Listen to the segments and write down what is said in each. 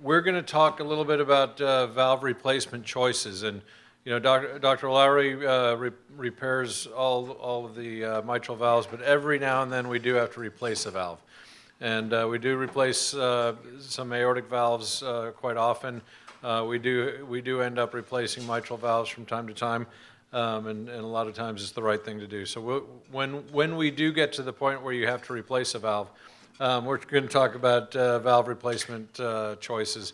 We're going to talk a little bit about valve replacement choices, and Dr. Lowry repairs all of the mitral valves, but every now and then we do have to replace a valve, and we do replace some aortic valves quite often. We do end up replacing mitral valves from time to time, and a lot of times it's the right thing to do. So when we do get to the point where you have to replace a valve, we're going to talk about valve replacement choices,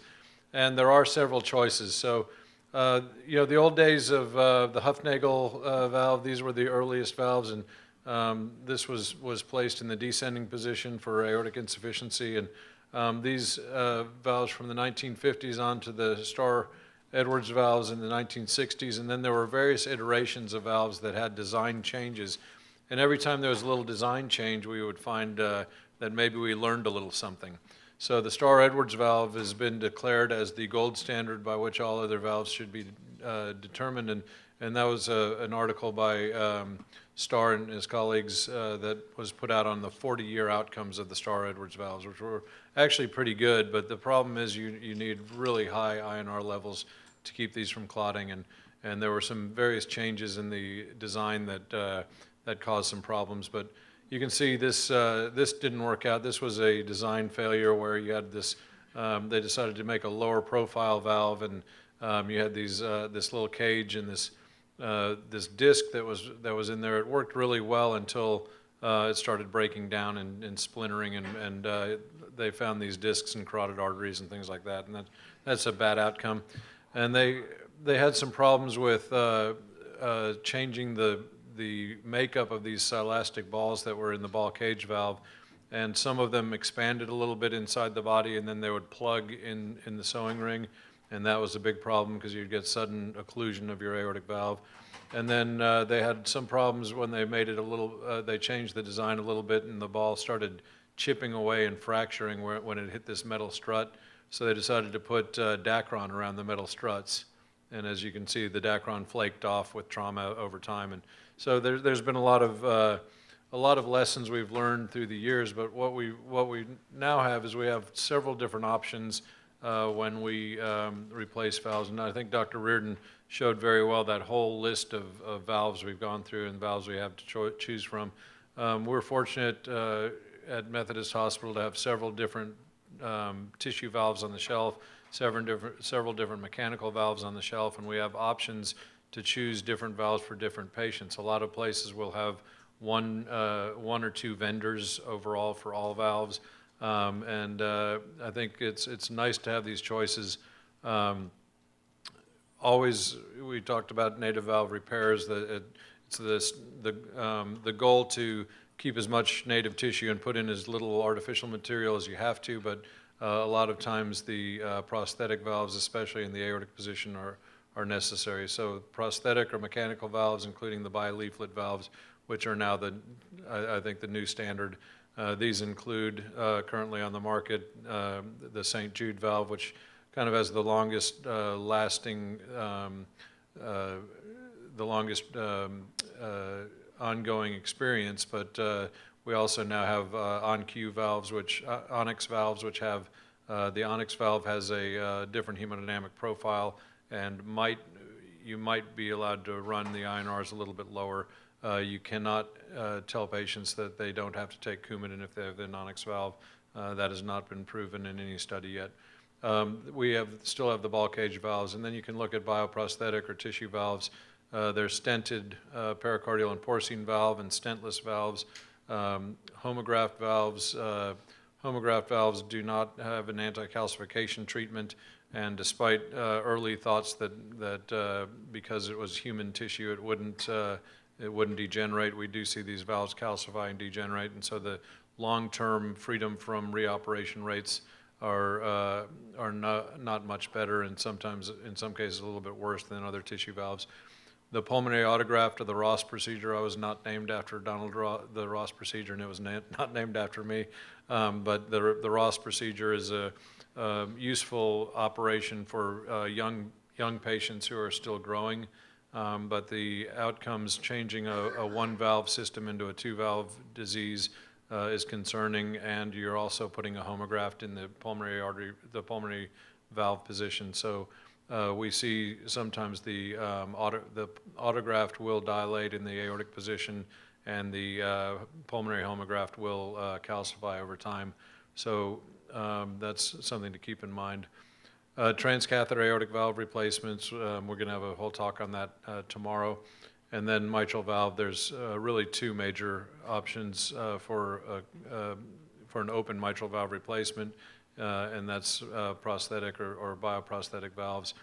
and there are several choices. So, the old days of the Hufnagel valve, these were the earliest valves, and this was placed in the descending position for aortic insufficiency, and these valves from the 1950s on to the Starr-Edwards valves in the 1960s, and then there were various iterations of valves that had design changes, and every time there was a little design change, we would find that maybe we learned a little something. So the Starr-Edwards valve has been declared as the gold standard by which all other valves should be determined, and that was an article by Starr and his colleagues that was put out on the 40-year outcomes of the Starr-Edwards valves, which were actually pretty good, but the problem is you need really high INR levels to keep these from clotting, and there were some various changes in the design that caused some problems, but you can see this didn't work out. This was a design failure where you had this, they decided to make a lower profile valve, and you had this little cage and this disc that was in there. It worked really well until it started breaking down and splintering, and they found these discs in carotid arteries and things like that, and that's a bad outcome. And they had some problems with changing the makeup of these silastic balls that were in the ball cage valve, and some of them expanded a little bit inside the body, and then they would plug in the sewing ring, and that was a big problem because you'd get sudden occlusion of your aortic valve. And then they had some problems when they made it a little, they changed the design a little bit, and the ball started chipping away and fracturing when it hit this metal strut, so they decided to put Dacron around the metal struts, and as you can see, the Dacron flaked off with trauma over time. And so there's been a lot of lessons we've learned through the years, but what we now have is we have several different options when we replace valves, and I think Dr. Reardon showed very well that whole list of valves we've gone through and valves we have to choose from. We're fortunate at Methodist Hospital to have several different tissue valves on the shelf, several different mechanical valves on the shelf, and we have options to choose different valves for different patients. A lot of places will have one or two vendors overall for all valves, and I think it's nice to have these choices. Always, we talked about native valve repairs. It's the goal to keep as much native tissue and put in as little artificial material as you have to, but a lot of times the prosthetic valves, especially in the aortic position, are necessary. So prosthetic or mechanical valves, including the bi-leaflet valves, which are now I think the new standard. These include currently on the market the St. Jude valve, which kind of has the longest ongoing experience, but we also now have on-Q valves, Onyx valves, which have the Onyx valve has a different hemodynamic profile, and you might be allowed to run the INRs a little bit lower. You cannot tell patients that they don't have to take Coumadin if they have the Onyx valve. That has not been proven in any study yet. We still have the ball cage valves, and then you can look at bioprosthetic or tissue valves. There's stented pericardial and porcine valve and stentless valves, homograft valves. Homograft valves do not have an anti-calcification treatment, and despite early thoughts that because it was human tissue it wouldn't degenerate, we do see these valves calcify and degenerate, and so the long-term freedom from reoperation rates are not much better, and sometimes, in some cases, a little bit worse than other tissue valves. The pulmonary autograft or the Ross procedure, I was not named after the Ross procedure, and it was not named after me, but the Ross procedure is a useful operation for young patients who are still growing, but the outcomes changing a one-valve system into a two-valve disease is concerning, and you're also putting a homograft in the pulmonary artery, the pulmonary valve position. So we see sometimes the autograft will dilate in the aortic position, and the pulmonary homograft will calcify over time. So that's something to keep in mind. Transcatheter aortic valve replacements, we're going to have a whole talk on that tomorrow. And then mitral valve, there's really two major options for an open mitral valve replacement, and that's prosthetic or bioprosthetic valves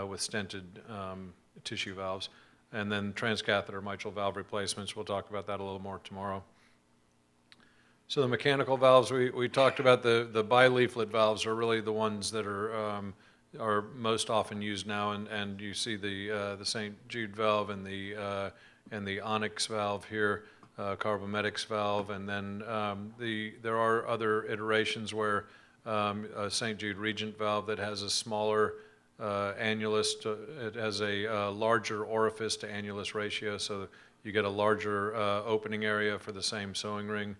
with stented tissue valves. And then transcatheter mitral valve replacements, we'll talk about that a little more tomorrow. So the mechanical valves, we talked about the bileaflet valves are really the ones that are most often used now, and you see the St. Jude valve and the Onyx valve here, Carbomedics valve, and then there are other iterations where a St. Jude Regent valve that has a smaller annulus, it has a larger orifice to annulus ratio, so you get a larger opening area for the same sewing ring.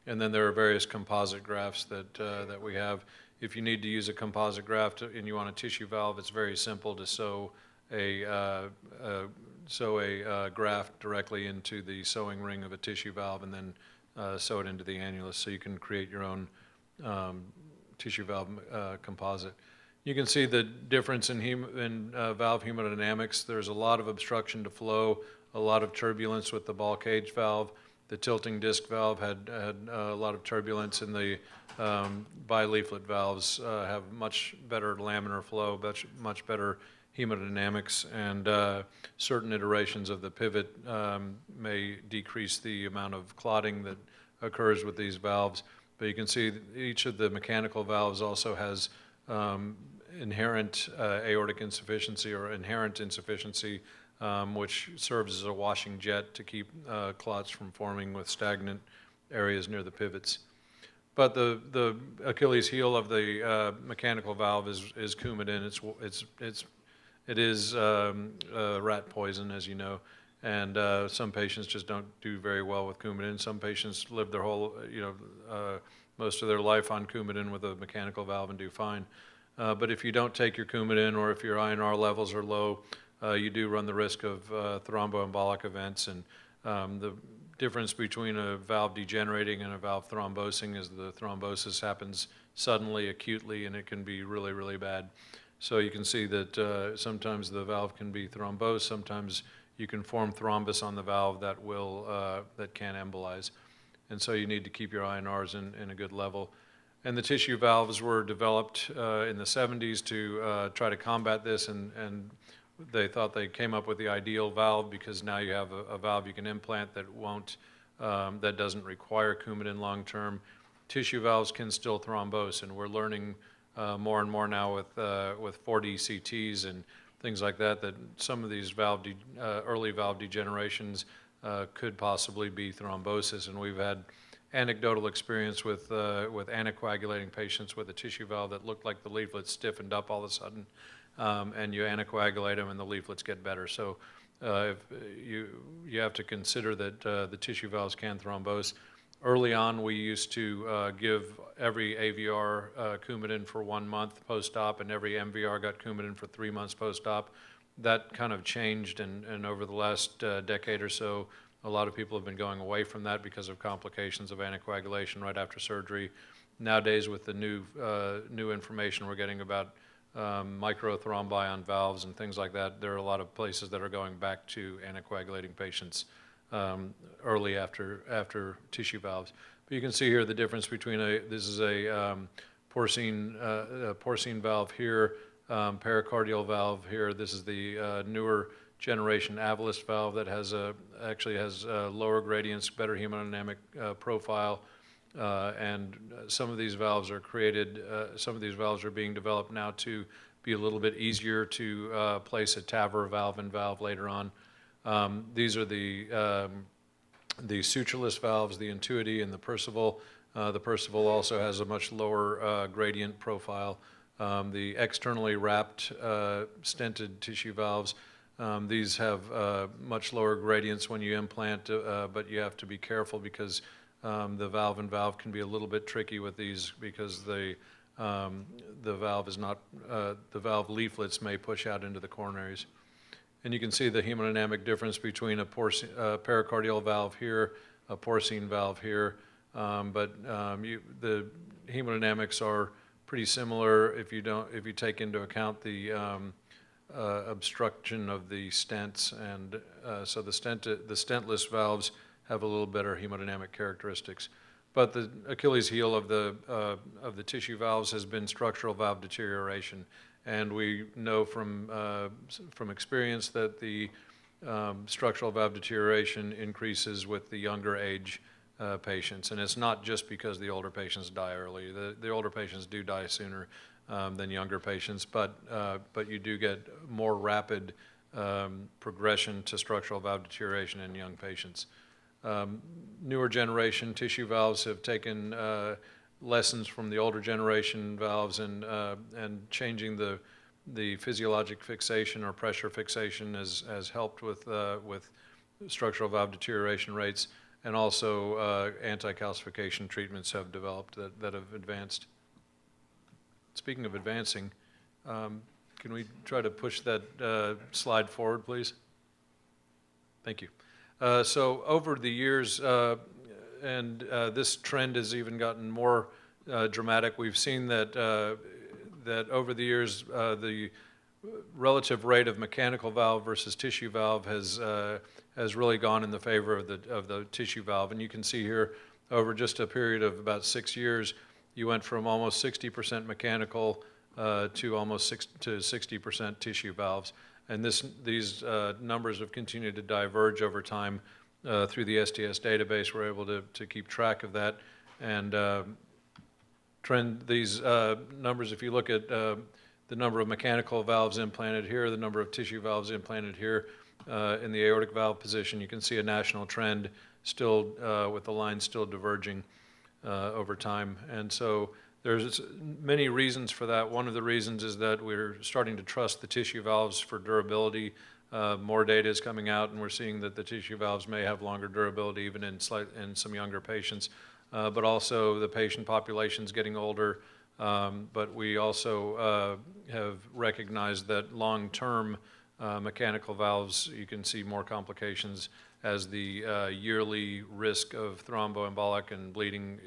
And then there are various composite grafts that we have. If you need to use a composite graft and you want a tissue valve, it's very simple to sew a graft directly into the sewing ring of a tissue valve and then sew it into the annulus, so you can create your own tissue valve composite. You can see the difference in valve hemodynamics. There's a lot of obstruction to flow, a lot of turbulence with the ball cage valve. The tilting disc valve had a lot of turbulence, and the bileaflet valves have much better laminar flow, much better hemodynamics, and certain iterations of the pivot may decrease the amount of clotting that occurs with these valves. But you can see each of the mechanical valves also has inherent aortic insufficiency or inherent insufficiency, which serves as a washing jet to keep clots from forming with stagnant areas near the pivots. But the Achilles heel of the mechanical valve is Coumadin. It is rat poison, as you know, and some patients just don't do very well with Coumadin. Some patients live their whole, most of their life on Coumadin with a mechanical valve and do fine. But if you don't take your Coumadin, or if your INR levels are low, you do run the risk of thromboembolic events, and the difference between a valve degenerating and a valve thrombosing is the thrombosis happens suddenly, acutely, and it can be really, really bad. So you can see that sometimes the valve can be thrombosed, sometimes you can form thrombus on the valve that can embolize. And so you need to keep your INRs in a good level. And the tissue valves were developed in the 70s to try to combat this, and they thought they came up with the ideal valve because now you have a valve you can implant that doesn't require Coumadin long term. Tissue valves can still thrombose, and we're learning more and more now with 4D CTs and things like that some of these early valve degenerations could possibly be thrombosis, and we've had anecdotal experience with anticoagulating patients with a tissue valve that looked like the leaflets stiffened up all of a sudden. And you anticoagulate them and the leaflets get better. So if you have to consider that the tissue valves can thrombose. Early on, we used to give every AVR Coumadin for 1 month post-op, and every MVR got Coumadin for 3 months post-op. That kind of changed, and over the last decade or so, a lot of people have been going away from that because of complications of anticoagulation right after surgery. Nowadays, with the new information we're getting about microthrombi on valves and things like that, there are a lot of places that are going back to anticoagulating patients early after tissue valves. But you can see here the difference between this is a porcine valve here, pericardial valve here. This is the newer generation Avalist valve that actually has lower gradients, better hemodynamic profile. And some of these valves are some of these valves are being developed now to be a little bit easier to place a TAVR valve and valve later on. These are the sutureless valves, the Intuity and the Percival. The Percival also has a much lower gradient profile. The externally wrapped stented tissue valves, these have much lower gradients when you implant, but you have to be careful because the valve-in-valve can be a little bit tricky with these because the valve is not, the valve leaflets may push out into the coronaries. And you can see the hemodynamic difference between a pericardial valve here, a porcine valve here, the hemodynamics are pretty similar if you take into account the obstruction of the stents, and so the stentless valves have a little better hemodynamic characteristics. But the Achilles heel of the tissue valves has been structural valve deterioration, and we know from experience that the structural valve deterioration increases with the younger age patients, and it's not just because the older patients die early. The older patients do die sooner than younger patients, but you do get more rapid progression to structural valve deterioration in young patients. Newer generation tissue valves have taken lessons from the older generation valves and changing the physiologic fixation or pressure fixation has helped with structural valve deterioration rates, and also anti-calcification treatments have developed that have advanced. Speaking of advancing, can we try to push that slide forward, please? Thank you. So over the years, this trend has even gotten more dramatic. We've seen that over the years, the relative rate of mechanical valve versus tissue valve has really gone in the favor of the tissue valve. And you can see here, over just a period of about 6 years, you went from almost 60% mechanical to almost 60% tissue valves. And these numbers have continued to diverge over time through the STS database. We're able to keep track of that and trend these numbers. If you look at the number of mechanical valves implanted here, the number of tissue valves implanted here in the aortic valve position, you can see a national trend still with the line still diverging over time. And so there's many reasons for that. One of the reasons is that we're starting to trust the tissue valves for durability. More data is coming out, and we're seeing that the tissue valves may have longer durability even in some younger patients. But also the patient population is getting older. But we also have recognized that long-term mechanical valves, you can see more complications as the yearly risk of thromboembolic and bleeding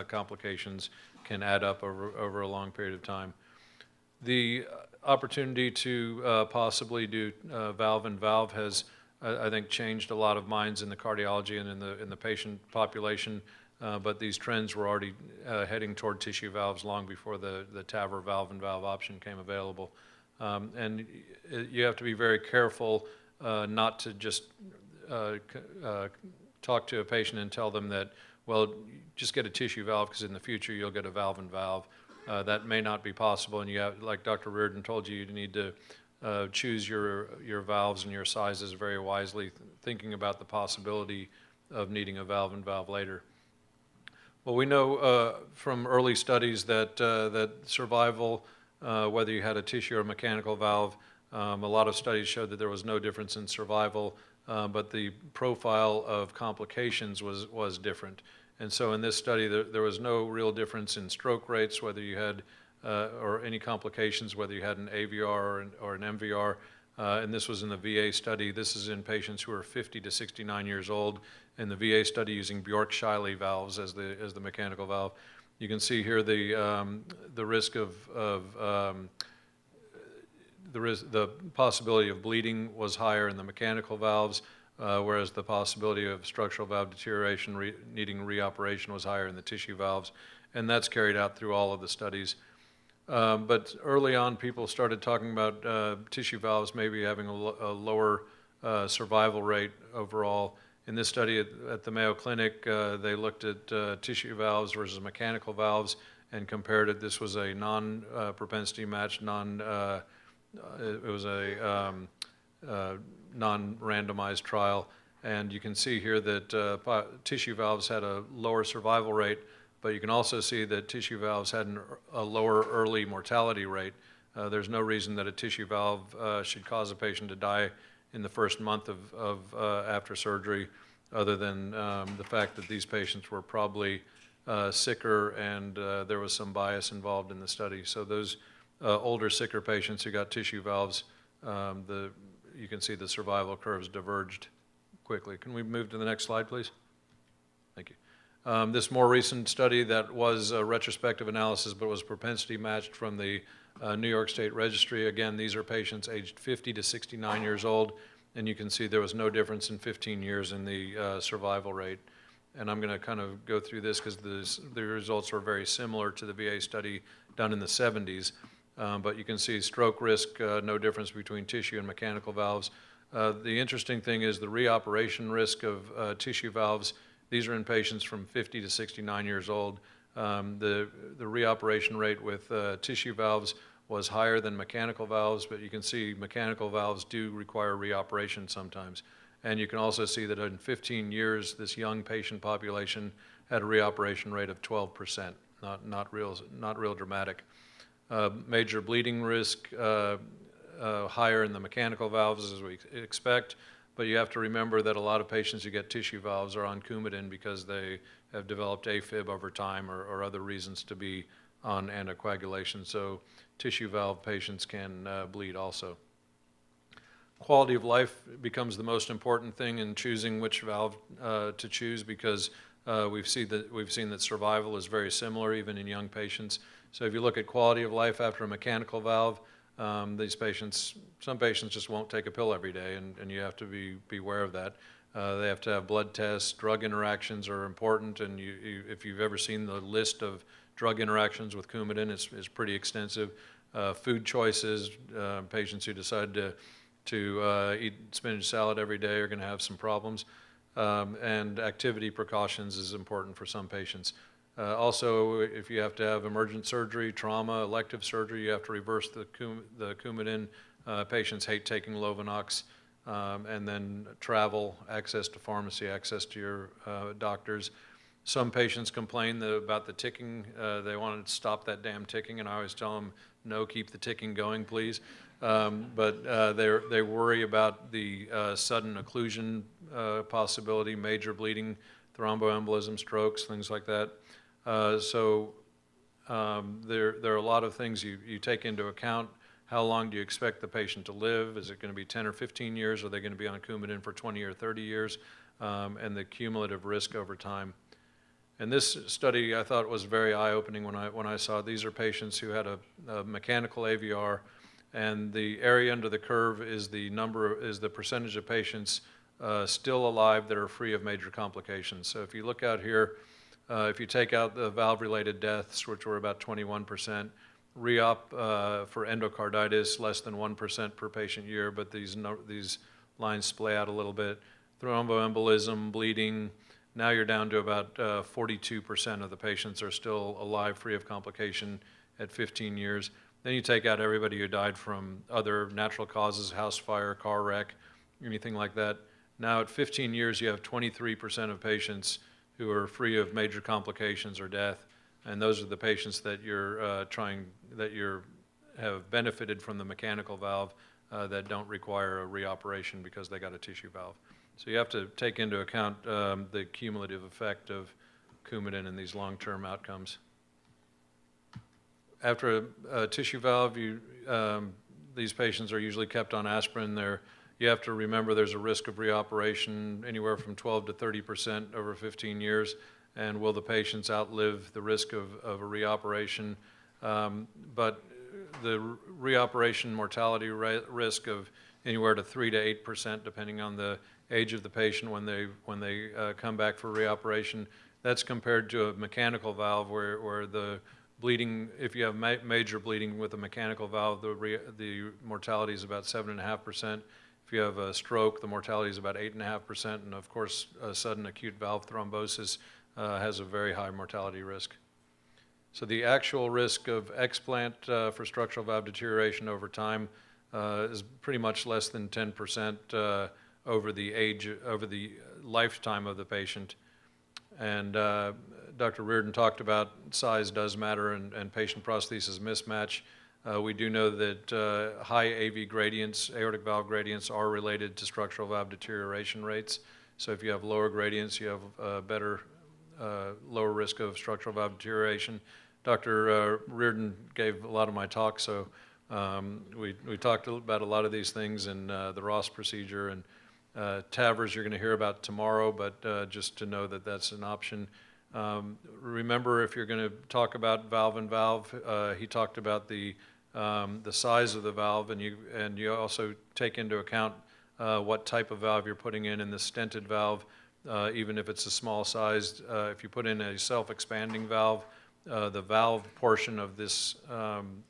complications can add up over a long period of time. The opportunity to possibly do valve-in-valve has, I think, changed a lot of minds in the cardiology and in the patient population. But these trends were already heading toward tissue valves long before the TAVR valve-in-valve option came available. And you have to be very careful not to just talk to a patient and tell them that, well, just get a tissue valve because in the future you'll get a valve-in-valve. That may not be possible, and you have, like Dr. Reardon told you, you need to choose your valves and your sizes very wisely, thinking about the possibility of needing a valve-in-valve later. Well, we know from early studies that survival, whether you had a tissue or mechanical valve, a lot of studies showed that there was no difference in survival, but the profile of complications was different. And so in this study, there was no real difference in stroke rates, whether you had, or any complications, whether you had an AVR or an MVR. And this was in the VA study. This is in patients who are 50 to 69 years old. In the VA study using Bjork-Shiley valves as the mechanical valve. You can see here the risk of the possibility of bleeding was higher in the mechanical valves, whereas the possibility of structural valve deterioration needing reoperation was higher in the tissue valves, and that's carried out through all of the studies. But early on, people started talking about tissue valves maybe having a lower survival rate overall. In this study at the Mayo Clinic, they looked at tissue valves versus mechanical valves and compared it. This was a non-propensity matched, it was a non-randomized trial. And you can see here that tissue valves had a lower survival rate, but you can also see that tissue valves had a lower early mortality rate. There's no reason that a tissue valve should cause a patient to die in the first month of after surgery, other than the fact that these patients were probably sicker and there was some bias involved in the study. So those older, sicker patients who got tissue valves, you can see the survival curves diverged quickly. Can we move to the next slide, please? Thank you. This more recent study that was a retrospective analysis but was propensity matched from the New York State Registry. Again, these are patients aged 50 to 69 years old, and you can see there was no difference in 15 years in the survival rate. And I'm going to kind of go through this because the results are very similar to the VA study done in the 70s. But you can see stroke risk, no difference between tissue and mechanical valves. The interesting thing is the reoperation risk of tissue valves. These are in patients from 50 to 69 years old. The reoperation rate with tissue valves was higher than mechanical valves, but you can see mechanical valves do require reoperation sometimes. And you can also see that in 15 years, this young patient population had a reoperation rate of 12%, not real dramatic. Major bleeding risk, higher in the mechanical valves as we expect, but you have to remember that a lot of patients who get tissue valves are on Coumadin because they have developed AFib over time or other reasons to be on anticoagulation. So tissue valve patients can bleed also. Quality of life becomes the most important thing in choosing which valve to choose because we've seen that survival is very similar even in young patients. So if you look at quality of life after a mechanical valve, some patients just won't take a pill every day, and you have to be aware of that. They have to have blood tests. Drug interactions are important, and if you've ever seen the list of drug interactions with Coumadin, it's pretty extensive. Food choices, patients who decide to eat spinach salad every day are going to have some problems. And activity precautions is important for some patients. Also, if you have to have emergent surgery, trauma, elective surgery, you have to reverse the Coumadin. Patients hate taking Lovenox. And then travel, access to pharmacy, access to your doctors. Some patients complain about the ticking. They want to stop that damn ticking, and I always tell them, no, keep the ticking going, please. But they worry about the sudden occlusion possibility, major bleeding, thromboembolism, strokes, things like that. So there are a lot of things you take into account. How long do you expect the patient to live? Is it going to be 10 or 15 years? Are they going to be on Coumadin for 20 or 30 years? And the cumulative risk over time. And this study I thought was very eye-opening when I saw these are patients who had a mechanical AVR, and the area under the curve is the percentage of patients still alive that are free of major complications. So if you look out here, if you take out the valve-related deaths, which were about 21%, re-op for endocarditis, less than 1% per patient year, but these lines splay out a little bit. Thromboembolism, bleeding, now you're down to about 42% of the patients are still alive, free of complication at 15 years. Then you take out everybody who died from other natural causes, house fire, car wreck, anything like that. Now at 15 years, you have 23% of patients who are free of major complications or death, and those are the patients that have benefited from the mechanical valve that don't require a reoperation because they got a tissue valve. So you have to take into account the cumulative effect of Coumadin in these long-term outcomes. After a tissue valve, these patients are usually kept on aspirin. You have to remember there's a risk of reoperation anywhere from 12 to 30% over 15 years. And will the patients outlive the risk of a reoperation? But the reoperation mortality risk of anywhere to 3 to 8%, depending on the age of the patient when they come back for reoperation. That's compared to a mechanical valve where the bleeding, if you have major bleeding with a mechanical valve, the mortality is about 7.5%. If you have a stroke, the mortality is about 8.5%, and of course, sudden acute valve thrombosis has a very high mortality risk. So the actual risk of explant for structural valve deterioration over time is pretty much less than 10% over the lifetime of the patient. And Dr. Reardon talked about size does matter and patient prosthesis mismatch. We do know that high AV gradients, aortic valve gradients, are related to structural valve deterioration rates. So if you have lower gradients, you have lower risk of structural valve deterioration. Dr. Reardon gave a lot of my talk, so we talked about a lot of these things in the Ross procedure, and TAVRs you're going to hear about tomorrow, but just to know that that's an option. Remember, if you're going to talk about valve and valve, he talked about the size of the valve, and you also take into account what type of valve you're putting in the stented valve, even if it's a small sized. If you put in a self-expanding valve, the valve portion of this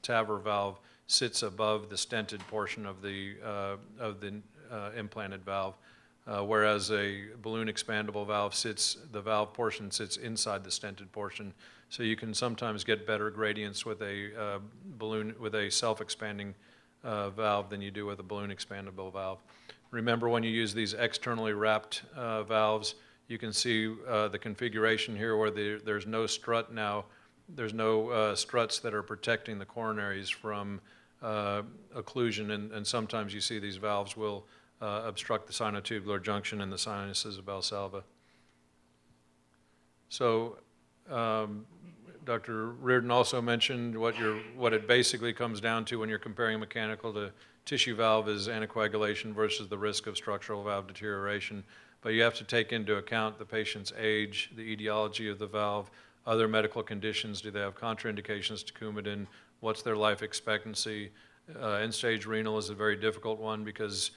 TAVR valve sits above the stented portion of the implanted valve, whereas a balloon expandable valve the valve portion sits inside the stented portion. So you can sometimes get better gradients with a self-expanding valve than you do with a balloon expandable valve. Remember, when you use these externally wrapped valves, you can see the configuration here where there's no strut now. There's no struts that are protecting the coronaries from occlusion, and sometimes you see these valves will obstruct the sinotubular junction and the sinuses of Valsalva. So Dr. Reardon also mentioned what it basically comes down to when you're comparing mechanical to tissue valve is anticoagulation versus the risk of structural valve deterioration. But you have to take into account the patient's age, the etiology of the valve, other medical conditions. Do they have contraindications to Coumadin? What's their life expectancy? End-stage renal is a very difficult one because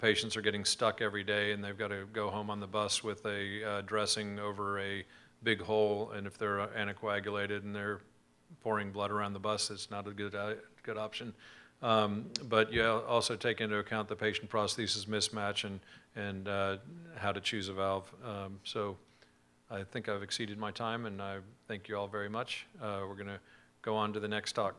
patients are getting stuck every day and they've got to go home on the bus with a dressing over a big hole, and if they're anticoagulated and they're pouring blood around the bus, it's not a good option. But you also take into account the patient prosthesis mismatch and how to choose a valve. So I think I've exceeded my time, and I thank you all very much. We're going to go on to the next talk.